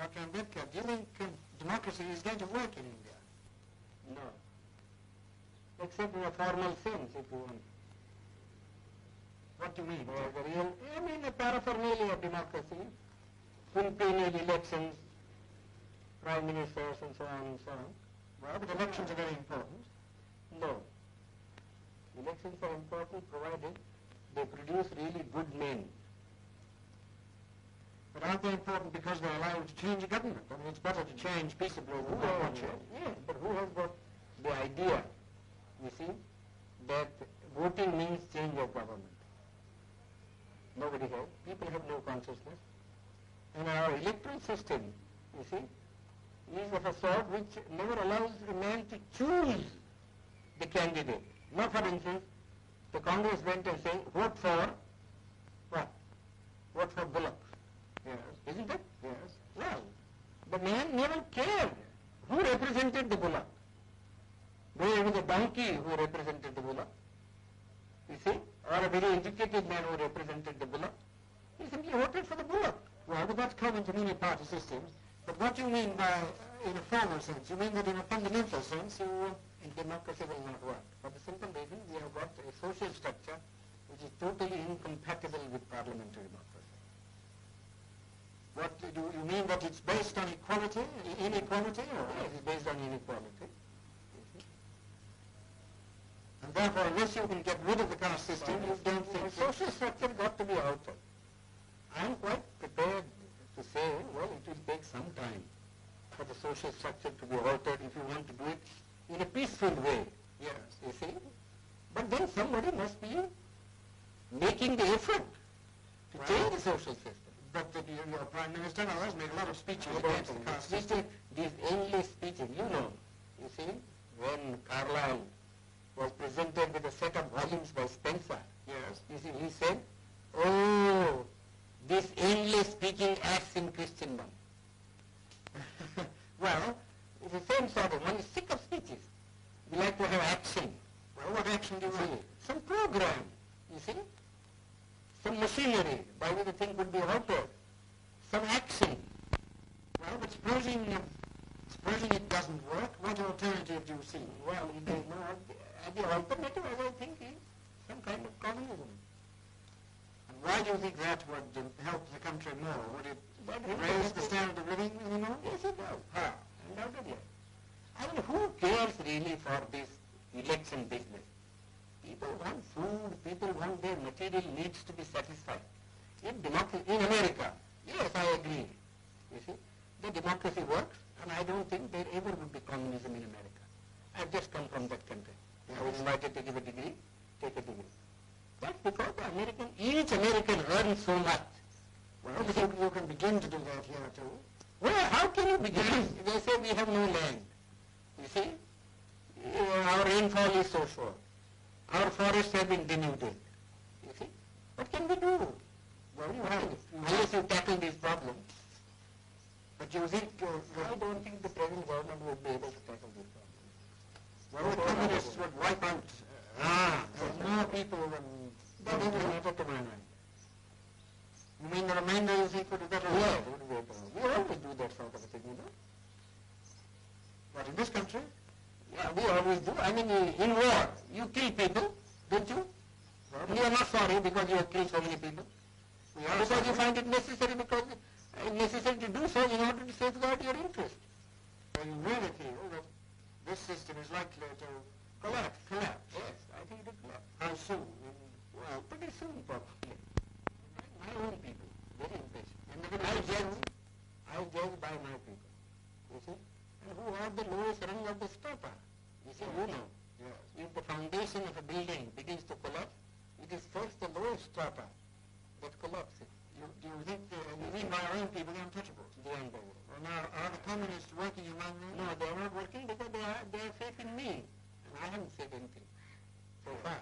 Dr. Ambedkar, do you think democracy is going to work in India? No. Except in a formal sense, if you want. What do you mean? The real, I mean the paraphernalia of democracy, quinquennial elections, prime ministers and so on and so on. Well, but elections are very important. No. Elections are important provided they produce really good men. But aren't they important because they allow you to change a government? I mean, it's better to change peaceably than not watch it. Yes, but who has got the idea, you see, that voting means change of government? Nobody has. People have no consciousness. And our electoral system, you see, is of a sort which never allows a man to choose the candidate. Now, for instance, the Congress went and said, vote for what? Vote for Bullock. Yes. Isn't it? Yes. Well, the man never cared who represented the Bullock. Whether it was a donkey who represented the Bullock, you see, or a very educated man who represented the Bullock. He simply voted for the Bullock. Well, but that's common to many party systems. But what do you mean by, in a formal sense? You mean that in a fundamental sense, democracy will not work. For the simple reason, we have got a social structure which is totally incompatible with parliamentary democracy. What do you mean, that it's based on equality, inequality, or? It is based on inequality. And therefore, unless you can get rid of the caste system, you don't think... The social structure got to be altered. I am quite prepared to say, well, it will take some time for the social structure to be altered if you want to do it in a peaceful way. Yes. You see? But then somebody must be making the effort to change the social system. But your Prime Minister and others make a lot of speeches against the caste system. These endless speeches, you know, you see, when Carlyle was presented with a set of volumes by Spencer, yes, you see, he said, oh, this endless speaking acts in Christendom. Well, it's the same sort of, one is sick of speeches. We like to have action. Well, what action do you want? Some program, you see. Some machinery by which the thing could be altered. Some action. Well, but supposing it doesn't work, what alternative do you see? Well, there is no, the alternative, as I think, is some kind of communism. And why do you think that would help the country more? Would it raise the standard of living anymore? Yes, it does. How? Undoubtedly. I mean, who cares really for this election business? People want food, people want their material needs to be satisfied. In democracy, in America, yes, I agree. You see, the democracy works, and I don't think there ever would be communism in America. I've just come from that country. I was invited to give a degree, take a degree. That's because each American earns so much. Well, you can begin to do that here too. Well, how can you begin? They say we have no land. You see, our rainfall is so short. Our forests have been denuded. You see, what can we do? Well, you have, unless you tackle these problems. But you think... I don't think the present government would be able to tackle these problems. Well, the communists would wipe out more people than... That doesn't matter to my mind. You mean the remainder you think would be better? Yeah, it would be better. We always do that sort of a thing, you know. But in this country? Yeah, we always do. I mean, in war, you kill people, don't you? Well, you are not sorry because you have killed so many people. Because you find it necessary because necessary to do so in order to safeguard your interest. So you really feel that this system is likely to collapse? Yes, I think it will collapse. How soon? Well, pretty soon probably. My own people, very impatient. And I judge by my people, you see, and who are the lowest rung of the strata. You see, you know, yes. If the foundation of a building begins to collapse, it is first the lowest strata that collapses. Do you think, you mean by our own people, the untouchables? The untouchables. Well, now, are the communists working among them? No, they are not working because they have faith in me. And I haven't said anything so far.